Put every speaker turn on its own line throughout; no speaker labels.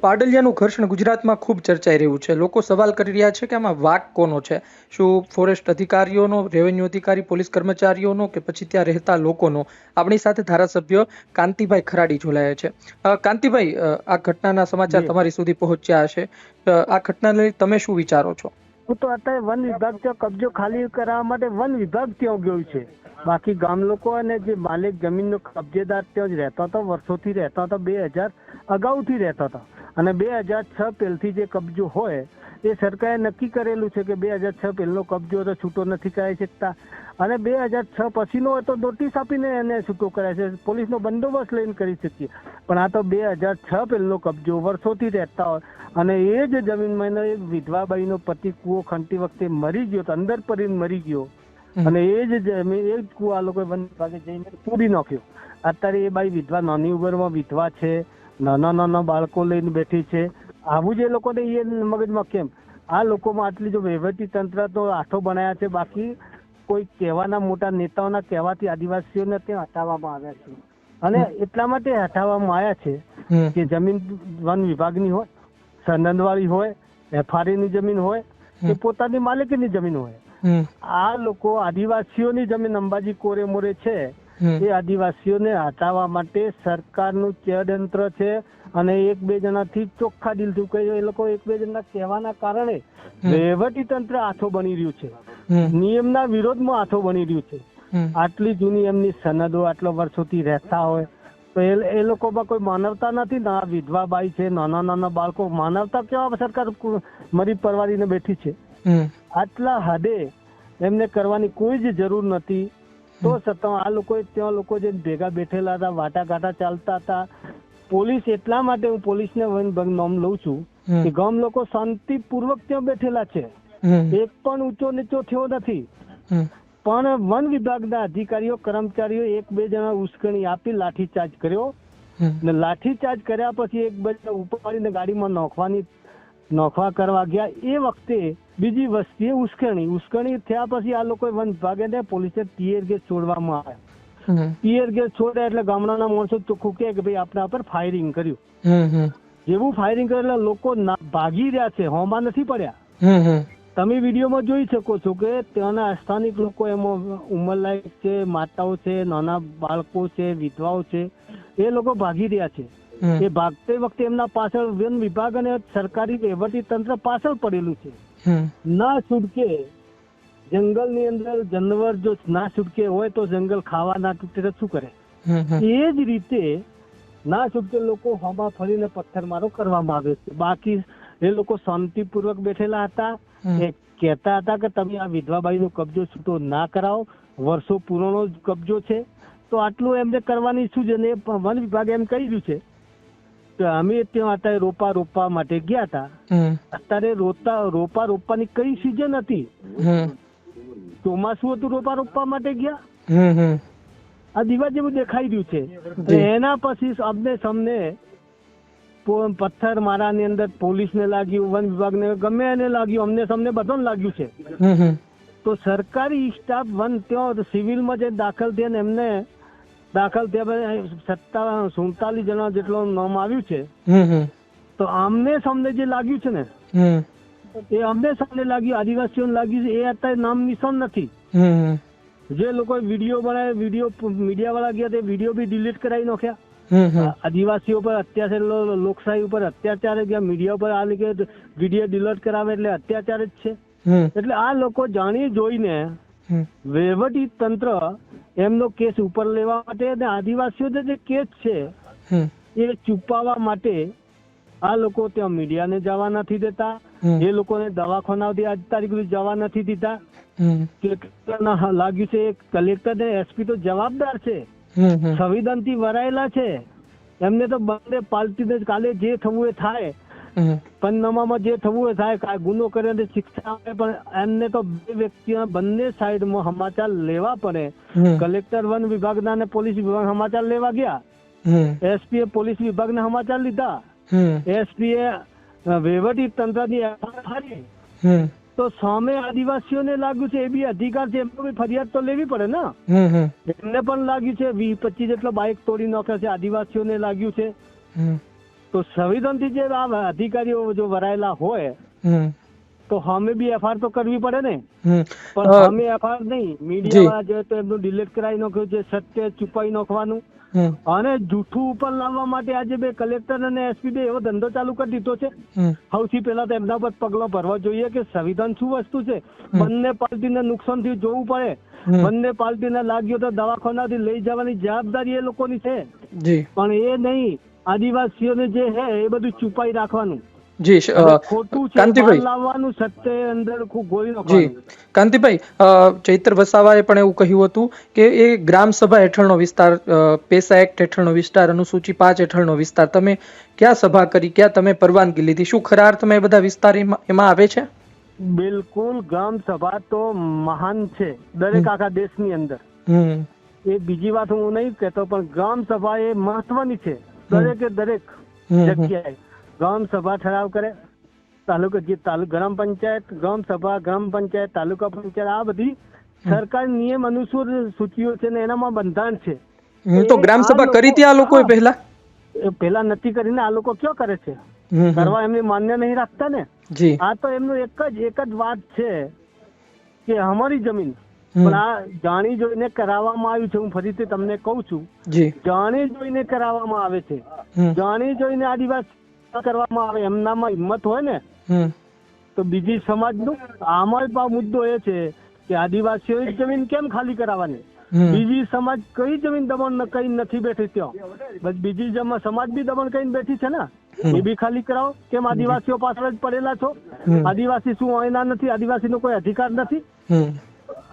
પાડલિયાનું ઘર્ષણ ગુજરાતમાં ખૂબ ચર્ચાઈ રહ્યું છે. લોકો સવાલ કરી રહ્યા છે કે આમાં વાંક કોનો છે? શું ફોરેસ્ટ અધિકારીઓનો, રેવન્યુ અધિકારી, પોલીસ કર્મચારીઓનો કે પછી ત્યાં રહેતા લોકોનો? આપણી સાથે ધારાસભ્ય કાંતિભાઈ ખરાડી જોડાયા છે. કાંતિભાઈ, આ ઘટનાના સમાચાર તમારી સુધી પહોંચ્યા હશે. આ ઘટના લઈ તમે શું વિચારો છો?
હું તો અત્યારે વન વિભાગ ત્યાં કબજો ખાલી કરાવવા માટે વન વિભાગ ત્યાં ગયું છે. બાકી ગામ લોકો અને જે માલિક જમીનનો કબજેદાર ત્યાં જ રહેતા હતા, વર્ષોથી રહેતા હતા, 2000 અગાઉથી રહેતા હતા. અને 2006 પહેલથી જે કબજો હોય એ સરકારે નક્કી કરેલું છે કે 2006 પહેલનો કબજો તો છૂટો નથી કરાવી શકતા, અને 2006 પછીનો હોય તો નોટિસ આપીને એને છૂટો કરાય છે, પોલીસનો બંદોબસ્ત લઈને કરી શકીએ. પણ આ તો 2006 પહેલનો કબજો વર્ષોથી રહેતા હોય, અને એ જ જમીનમાં વિધવાબાઈનો પતિ કૂવો ખંડતી વખતે મરી ગયો, અંદર પડીને મરી ગયો, અને એ જ જમીન એ જ કૂવો આ લોકોએ વન વિભાગે જઈને પૂરી નાખ્યો. અત્યારે એ બાઈ વિધવા, નાની ઉંમરમાં વિધવા છે, નાના નાના બાળકો લઈને બેઠી છે. આવું જે લોકોને એ મગજમાં કેમ? આ લોકોમાં આટલી જો વહીવટી તંત્ર તો આઠો બનાયા છે, બાકી કોઈ કહેવાના મોટા નેતાઓના કહેવાથી આદિવાસીઓને ત્યાં હટાવવામાં આવ્યા છે. અને એટલા માટે હટાવવામાં આવ્યા છે કે જમીન વન વિભાગની હોય, સરનંદવાળી હોય, એફઆરએની જમીન હોય કે પોતાની માલિકીની જમીન હોય. આ લોકો આદિવાસીઓની જમીન અંબાજી કોરે મોરે છે, એ આદિવાસીઓને હટાવવા માટે સરકારનું ષડયંત્ર છે. અને એક બે જણાથી ચોખ્ખા દિલથી કહે, એ લોકો એક બે જણા કહેવાના કારણે વહીવટી તંત્ર આથો બની રહ્યું છે, નિયમના વિરોધમાં આથો બની રહ્યું છે. આટલી જૂની એમની સનદો, આટલા વર્ષોથી રહેતા હોય તો એ લોકોમાં કોઈ માનવતા નથી. ના વિધવા બાઈ છે, નાના નાના બાળકો, માનવતા કેવા સરકાર મરી પરવારીને બેઠી છે. આટલા હદે એમને કરવાની કોઈ જ જરૂર નથી. તો છતાં આ લોકો ત્યાં લોકો જે ભેગા બેઠેલા હતા, વાટાઘાટા ચાલતા હતા. પોલીસ, એટલા માટે હું પોલીસને નામ લઉં છું કે ગામ લોકો શાંતિપૂર્વક ત્યાં બેઠેલા છે, એક પણ ઊંચો નીચો થયો નથી. પણ વન વિભાગના અધિકારીઓ, કર્મચારીઓ એક બે જણા ઉશ્કેરણી આપી લાઠીચાર્જ કર્યો, ને લાઠીચાર્જ કર્યા પછી એક બે ઉપાડીને ગાડીમાં નોખવા કરવા ગયા. એ વખતે બીજી વસ્તીએ ઉશ્કેરણી થયા પછી આ લોકો વન વિભાગે ને પોલીસે ટીયર ગેસ છોડવામાં આવ્યા. ટીયર ગેસ છોડ્યા એટલે ગામડાના માણસો ચોખ્ખું કે ભાઈ આપણા પર ફાયરિંગ કર્યું. જેવું ફાયરિંગ કર્યું એટલે લોકો ભાગી રહ્યા છે, હોમાં નથી પડ્યા. તમે વિડીયોમાં જોઈ શકો છો કે ત્યાંના સ્થાનિક લોકો, એમાં ઉંમરલાયક છે, માતાઓ છે, નાના બાળકો છે, વિધવાઓ છે, એ લોકો ભાગી રહ્યા છે. એ ભાગતી વખતે એમના પાછળ વન વિભાગ અને સરકારી વહીવટી તંત્ર પાછળ પડેલું છે. ના છૂટકે જંગલની અંદર જાનવર જો ના છૂટકે હોય તો જંગલ ખાવા ના તૂટે તો શું કરે? એ જ રીતે ના છૂટકે લોકો હોમાં ફરીને પથ્થરમારો કરવામાં આવે છે. બાકી એ લોકો શાંતિપૂર્વક બેઠેલા હતા. એ કહેતા હતા કે તમે આ વિધવાબાઈનો કબજો છૂટો ના કરાવો, વર્ષો પુરાણો કબજો છે, તો આટલું એમને કરવાની શું છે. વન વિભાગે એમ કહ્યું છે કે અમે ત્યાં અત્યારે રોપા રોપવા માટે ગયા હતા. અત્યારે રોપા રોપવાની કઈ સિઝન હતી? ચોમાસું હતું, રોપા રોપવા માટે ગયા. આ દીવા જેવું દેખાઈ રહ્યું છે. એના પછી અમને સમને પથ્થર મારાની અંદર પોલીસને લાગ્યું, વન વિભાગને, ગમે એને લાગ્યું, અમને સમને બધાને લાગ્યું છે. તો સરકારી સ્ટાફ ત્યાં સિવિલમાં જે દાખલ થયા ને એમને દાખલ થયા 47 જણા જેટલો નામ આવ્યું છે. તો આમને સમને જે લાગ્યું છે ને એ અમને સમને લાગ્યું, આદિવાસીઓને લાગ્યું છે, એ અત્યારે નામ નિશાન નથી. જે લોકો વિડીયો બનાવે, વિડીયો મીડિયા વાળા ગયા તે વિડીયો બી ડિલીટ કરાવી નાખ્યા. આદિવાસીઓ પર અત્યાચાર, લોકશાહી ઉપર અત્યાચાર, મીડિયા ઉપર આ લીધે વિડીયો ડિલીટ કરાવે એટલે અત્યાચાર જ છે. એટલે આ લોકો જાણી જોઈને વહીવટી તંત્ર એમનો કેસ ઉપર લેવા માટે અને આદિવાસીઓ જે કેસ છે એ છુપાવવા માટે આ લોકો ત્યાં મીડિયાને જવા નથી દેતા. એ લોકોને દવાખાનાથી આજ તારીખ સુધી જવા નથી દીધા. લાગ્યું છે કલેક્ટર ને એસપી તો જવાબદાર છે, સંવિધાનથી વરાયેલા છે. એમને તો બંને પાલટીને કાલે જે થવું એ થાય, પંચનામામાં જે થવું એ થાય, ગુનો કરે શિક્ષા આપે, પણ એમને તો બે વ્યક્તિના બંને સાઈડમાં સમાચાર લેવા પડે. કલેક્ટર વન વિભાગના અને પોલીસ વિભાગ સમાચાર લેવા ગયા, એસપી એ પોલીસ વિભાગના સમાચાર લીધા, એસપી એ વહીવટી તંત્રની એફઆઈઆર. તો સામે આદિવાસીઓને લાગ્યું છે, એ બી અધિકાર છે, એમને બી ફરિયાદ તો લેવી પડે ને. એમને પણ લાગ્યું છે 20-25 જેટલો બાઇક તોડી નાખ્યા છે, આદિવાસીઓને લાગ્યું છે. તો સંવિધાનથી જે આ અધિકારીઓ જો વરાયેલા હોય
હમ
તો અમે બી એફઆઈઆર તો કરવી પડે ને.
હમ
પણ અમે એફઆઈઆર નહીં, મીડિયા વાળા જોઈએ તો એમનું ડિલીટ કરાવી નાખ્યું છે, સત્ય છુપાઈ નાખવાનું
હમ
અને જૂઠું ઉપર લાવવા માટે આજે બે કલેક્ટર અને એસપી બે એવો ધંધો ચાલુ કરી દીધો છે.
હમ
સૌથી પહેલા તો એમના પર પગલો ભરવા જોઈએ કે સંવિધાન શું વસ્તુ છે. બંને પાર્ટીને નુકસાન થી જોવું પડે. બંને પાર્ટીને લાગ્યો તો દવાખાનાથી લઈ જવાની જવાબદારી એ લોકોની છે.
જી
પણ એ નહીં, આદિવાસીઓને જે છે એ બધું છુપાઈ રાખવાનું.
જી
ખોટું છે
કાંતિભાઈ
બહાર લાવવાનું, સત્ય અંદર ગોળી
જી
નાખવાનું.
કાંતિભાઈ, ચૈત્ર વસાવાએ પણ એવું કહ્યું હતું કે એ ગ્રામ સભા હેઠળનો વિસ્તાર, પેસા એક્ટ હેઠળનો વિસ્તાર, અનુસૂચિ 5 હેઠળનો વિસ્તાર, તમે ક્યાં સભા કરી, ક્યાં તમે પરવાનગી લીધી, શું ખરા અર્થમાં એ બધા વિસ્તાર એમાં આવે છે?
બિલકુલ, ગ્રામ સભા તો મહાન છે દરેક આખા દેશની અંદર. એ બીજી વાત હું નહીં કહેતો, પણ ગ્રામ સભા એ મહત્વની છે દરેકે દરેક જગ્યાએ. ગ્રામ સભા ઠરાવ કરે, ગ્રામ પંચાયત, ગ્રામ સભા, ગ્રામ પંચાયત, તાલુકા પંચાયત, આ બધી સરકાર નિયમ અનુસાર સૂચિઓ છે ને એનામાં બંધારણ છે.
તો ગ્રામ સભા કરી હતી આ લોકોએ પહેલા
નથી કરીને આ લોકો ક્યાં કરે છે? કરવા એમને માન્ય નહીં રાખતા ને. આ તો એમનું એક જ વાત છે કે અમારી જમીન, પણ આ જાણી જોઈને કરાવવામાં આવ્યું છે. હું ફરીથી તમને કહું છું, જાણી જોઈને કરાવવામાં આવે છે. જાણી જોઈને આદિવાસી કરવામાં આવે, એમનામાં હિંમત હોય ને તો બીજી સમાજનું. આમાં મુદ્દો એ છે કે આદિવાસીઓની જમીન કેમ ખાલી કરાવવાની? બીજી સમાજ કઈ જમીન દમણ કઈ નથી બેઠી ત્યાં, બસ બીજી સમાજ બી દમણ કઈ બેઠી છે ને, એ બી ખાલી કરાવો. કેમ આદિવાસીઓ પાછળ જ પડેલા છો? આદિવાસી શું એના નથી? આદિવાસીનો કોઈ અધિકાર નથી?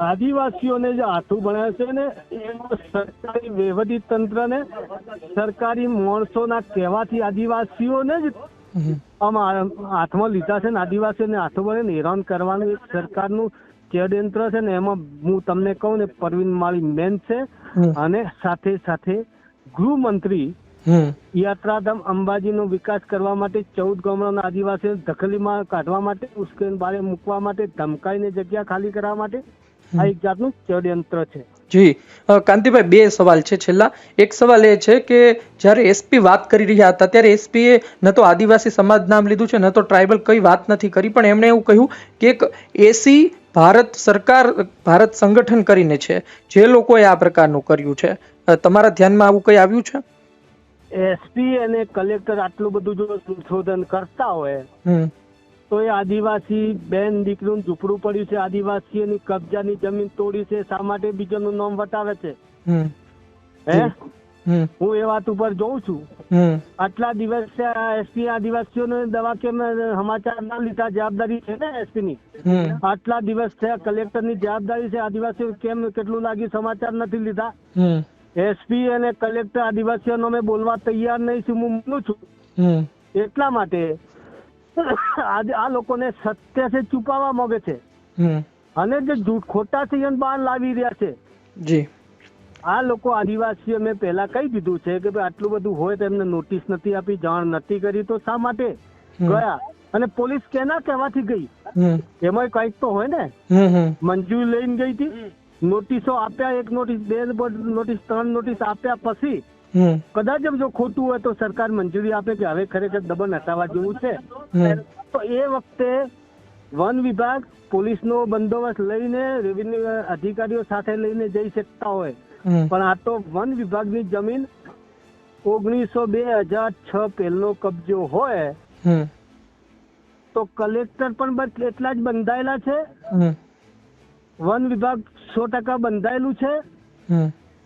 આદિવાસીઓને જે હાથું ભણાવે છે ને એમાં સરકારી વહીવટી તંત્રને, સરકારી માણસોના કહેવાથી આદિવાસીઓને જ આમાં હાથમાં લીધા છે ને. આદિવાસીઓને હાથો ભણે હેરાન કરવાનું એક સરકારનું ષડયંત્ર છે ને. એમાં હું તમને કહું ને, પરવીન માળી મેન છે અને સાથે સાથે ગૃહમંત્રી યાત્રાધામ અંબાજીનો વિકાસ કરવા માટે 14 ગામડાના આદિવાસીઓ દખલીમાં કાઢવા માટે, ઉશ્કેરણી બારે મૂકવા માટે, ધમકાઈને જગ્યા ખાલી કરવા માટે આ એક જાતનું ષડયંત્ર છે.
જી કાંતિભાઈ, બે સવાલ છે છેલ્લા. એક સવાલ એ છે કે જ્યારે એસપી વાત કરી રહ્યા હતા ત્યારે એસપીએ ન તો આદિવાસી સમાજ નામ લીધું છે, ન તો ટ્રાઇબલ, કઈ વાત નથી કરી, પણ એમણે એવું કહ્યું કે એક એસી ભારત સરકાર, ભારત સંગઠન કરીને છે જે લોકોએ આ પ્રકારનું કર્યું છે. તમારા ધ્યાનમાં આવું કઈ આવ્યું છે?
એસપી અને કલેક્ટર આટલું બધું જો સંશોધન કરતા હોય તો એ આદિવાસી બેન દીકરીનું ઝૂંપડું પડ્યું છે, આદિવાસીઓની કબજાની જમીન તોડી છે, શા માટે બીજાનું નામ વટાવે છે? હું એ વાત ઉપર જોઉં છું. આટલા દિવસ એસપી આદિવાસીઓને દવા કેમ સમાચાર ના લીધા? જવાબદારી છે ને એસપી ની. આટલા દિવસ થયા, કલેક્ટર ની જવાબદારી છે, આદિવાસીઓ કેમ કેટલું લાગ્યું સમાચાર નથી લીધા? એસપી અને કલેક્ટર આદિવાસીઓનો અમે બોલવા તૈયાર નહીં છું, હું માનું છું. એટલા માટે આ લોકોને સત્ય છે છુપાવવા માંગે છે અને જે ખોટા છે એને બહાર લાવી રહ્યા છે.
જી,
આ લોકો આદિવાસીઓ મેં પહેલા કહી દીધું છે કે ભાઈ આટલું બધું હોય તો એમને નોટિસ નથી આપી, જાણ નથી કરી, તો શા માટે ગયા? અને પોલીસ કેના કહેવાથી ગઈ? એમાં કઈક તો હોય ને. મંજૂરી લઈને ગઈ હતી, નોટિસો આપ્યા, 1 નોટિસ, 2 નોટિસ, 3 નોટિસ આપ્યા પછી કદાચ જો ખોટું હોય તો સરકાર મંજૂરી આપે કે હવે ખરેખર દબાણ હટાવવા જેવું છે, તો એ વખતે વન વિભાગ પોલીસનો બંદોબસ્ત લઈને, રેવન્યુ અધિકારીઓ સાથે લઈને જઈ શકતા હોય. પણ આ તો વન વિભાગની જમીન 2006 પહેલો કબજો હોય તો કલેક્ટર પણ એટલા જ બંધાયેલા છે, વન વિભાગ 100% બંધાયેલું છે.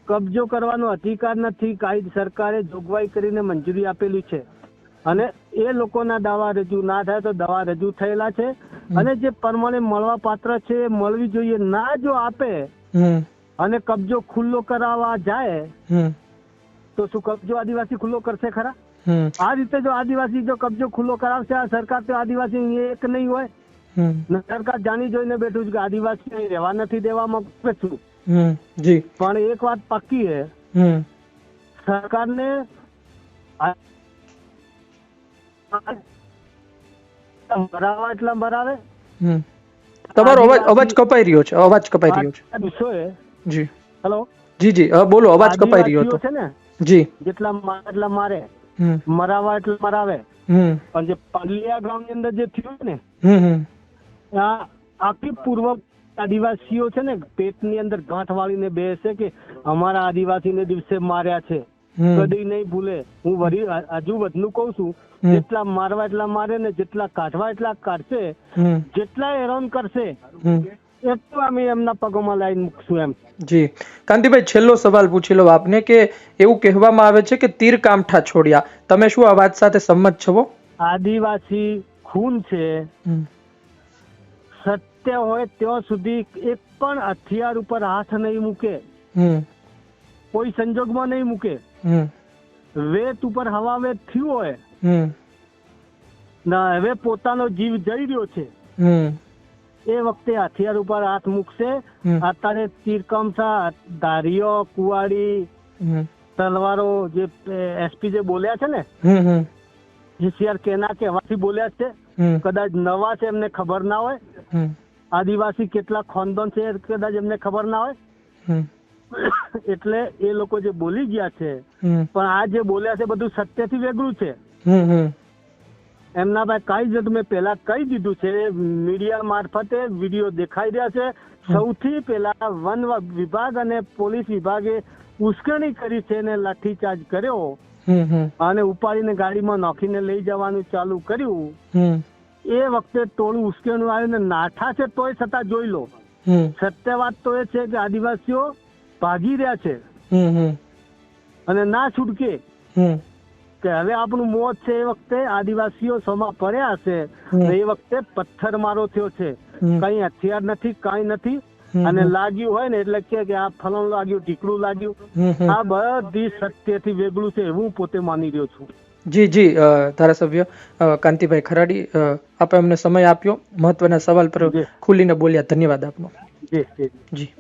કબજો કરવાનો અધિકાર નથી, કાયદો સરકારે જોગવાઈ કરીને મંજૂરી આપેલી છે અને એ લોકોના દાવા રજૂ ના થાય તો દાવા રજૂ થયેલા છે અને જે પ્રમાણે મળવા પાત્ર છે એ મળવી જોઈએ. ના જો આપે અને કબજો ખુલ્લો કરાવવા જાય તો શું કબજો આદિવાસી ખુલ્લો કરશે ખરા? આ રીતે જો આદિવાસી જો કબજો ખુલ્લો કરાવશે, આ સરકાર તો આદિવાસી એક નહીં હોય. સરકાર જાણી જોઈને બેઠું છે કે આદિવાસી રહેવા નથી દેવા માંગુ છું. પણ એક વાત પાક્કી હે, સરકારને ભરાવા એટલા ભરાવે.
તમારો અવાજ કપાઈ રહ્યો છે, અવાજ કપાઈ રહ્યો છે. જી,
હેલો,
જી જી, બોલો, અવાજ કપાઈ રહ્યો હતો.
છે ને,
જી,
જેટલા મારે મરાવા એટલે મરાવે. પણ જે પાલિયા ગામની અંદર જે થયું ને આ આખી પૂર્વ આદિવાસીઓ છે ને પેટની અંદર ગાંઠ વાળીને બેસે કે અમારા આદિવાસીને દિવસે માર્યા છે, કદી નહીં ભૂલે. હું વળી હજુ વધનું કઉ છું, જેટલા મારવા એટલા મારે ને જેટલા કાઢવા એટલા કાઢશે, જેટલા હેરાન કરશે એટલું અમે એમના પગોમાં લાઈન મૂકશું એમ.
જી કાંતિભાઈ, છેલ્લો સવાલ પૂછી લો આપને કે એવું કહેવામાં આવે છે કે તીર કામઠા છોડ્યા, તમે શું આ વાત સાથે સંમત છો?
આદિવાસી ખૂન છે, સત્ય હોય ત્યાં સુધી એક પણ હથિયાર ઉપર હાથ નહીં મૂકે, કોઈ સંજોગમાં નહીં મૂકે. વેત ઉપર હવાવેત થયું હોય ના હવે પોતાનો જીવ જઈ રહ્યો છે એ વખતે હથિયાર ઉપર હાથ મૂકશે. અત્યારે તીરકમઠા, ધારીઓ, કુવાડી, તલવારો જે એસપી જે બોલ્યા છે ને જીસીઆર કેના કહેવાથી બોલ્યા છે, કદાચ નવા છે એમને ખબર ના હોય, આદિવાસી કેટલા ખાનદાન છે કદાચ એમને ખબર ના હોય, એટલે એ લોકો જે બોલી ગયા છે પણ આ જે બોલ્યા છે બધું સત્યથી વેગળું છે. એમના ભાઈ કઈ જ મેં પેલા કહી દીધું છે, મીડિયા મારફતે વિડીયો દેખાઈ રહ્યા છે. સૌથી પેલા વન વિભાગ અને પોલીસ વિભાગે ઉશ્કેરણી કરી છે ને લાઠીચાર્જ કર્યો અને ઉપાડીને ગાડીમાં નાખીને લઈ જવાનું ચાલુ કર્યું. એ વખતે ટોળું ઉશ્કેરણું આવ્યું ને નાઠા છે તોય છતાં જોઈ લો. સત્ય વાત તો એ છે કે આદિવાસીઓ ભાગી રહ્યા છે અને ના છૂટકે કે હવે આપણું મોત છે. એ વખતે આદિવાસીઓ સમા પડ્યા હશે, એ વખતે પથ્થરમારો થયો છે, કઈ હથિયાર નથી, કઈ નથી. અને લાગ્યું હોય ને એટલે કે આ ફલન લાગ્યું, ઢીકડું લાગ્યું, આ બધી સત્યથી વેગળું છે એવું પોતે માની રહ્યો છું.
જી જી ધારાસભ્ય કાંતિભાઈ ખરાડી, આપે અમને સમય આપ્યો, મહત્વના સવાલ પર ખુલીને બોલ્યા, ધન્યવાદ આપનો.
જી જી
જી.